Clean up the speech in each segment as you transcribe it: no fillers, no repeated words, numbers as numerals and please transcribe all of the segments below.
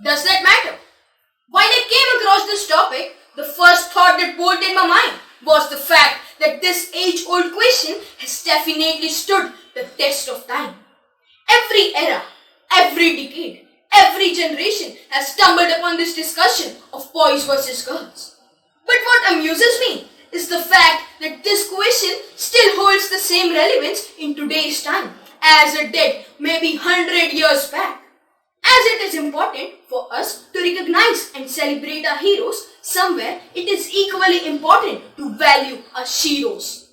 Does that matter? While I came across this topic, the first thought that poured in my mind was the fact that this age-old question has definitely stood the test of time. Every era, every decade, every generation has stumbled upon this discussion of boys versus girls. But what amuses me is the fact that this question still holds the same relevance in today's time as it did maybe 100 years back. As it is important for us to recognize and celebrate our heroes, somewhere it is equally important to value our sheroes.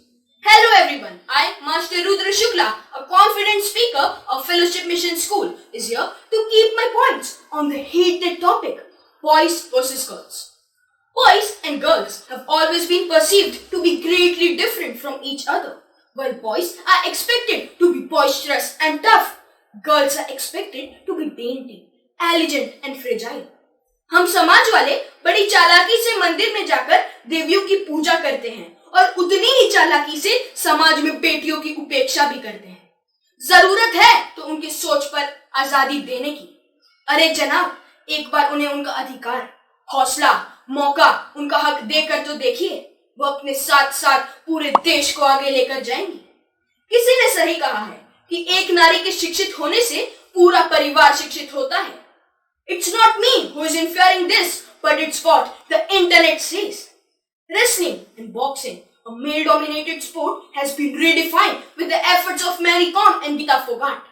Hello everyone, I, Master Rudra Shukla, a confident speaker of Fellowship Mission School, is here to keep my points on the heated topic, boys versus girls. Boys and girls have always been perceived to be greatly different from each other. While boys are expected to be boisterous and tough, girls are expected to be dainty, elegant and fragile. हम समाज वाले बड़ी चालाकी से मंदिर में जाकर देवियों की पूजा करते हैं और उतनी ही चालाकी से समाज में बेटियों की उपेक्षा भी करते हैं। जरूरत है तो उनकी सोच पर आजादी देने की। अरे जनाब, एक बार उन्हें उनका अधिकार, हौसला, मौका, उनका हक देकर तो देखिए, वो अपने साथ साथ पूरे देश को आगे लेकर जाएंगी। किसी ने सही कहा है कि एक नारी के शिक्षित होने से पूरा परिवार शिक्षित होता है। It's not me who is inferring this, but it's what the internet says. Wrestling and boxing, a male-dominated sport, has been redefined with the efforts of Mary Kom and Gita Fogart.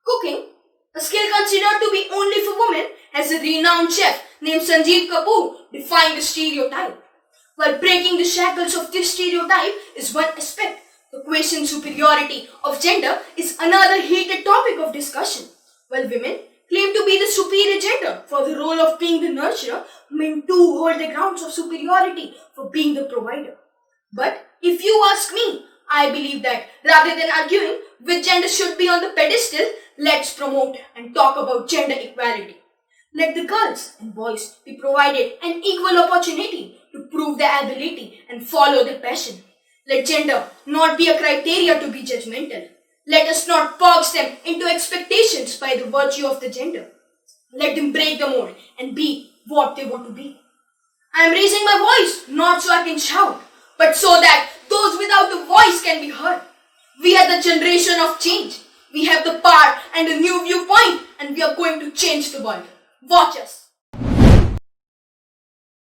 Cooking, a skill considered to be only for women, has a renowned chef named Sanjeev Kapoor defying the stereotype. While breaking the shackles of this stereotype is one aspect, the question superiority of gender is another heated topic of discussion. While women claim to be the superior gender for the role of being the nurturer, men too hold the grounds of superiority for being the provider. But if you ask me, I believe that rather than arguing which gender should be on the pedestal, let's promote and talk about gender equality. Let the girls and boys be provided an equal opportunity to prove their ability and follow their passion. Let gender not be a criteria to be judgmental. Let us not box them into expectations by the virtue of the gender. Let them break the mold and be what they want to be. I am raising my voice not so I can shout, but so that those without a voice can be heard. We are the generation of change. We have the power and a new viewpoint, and we are going to change the world. Watch us.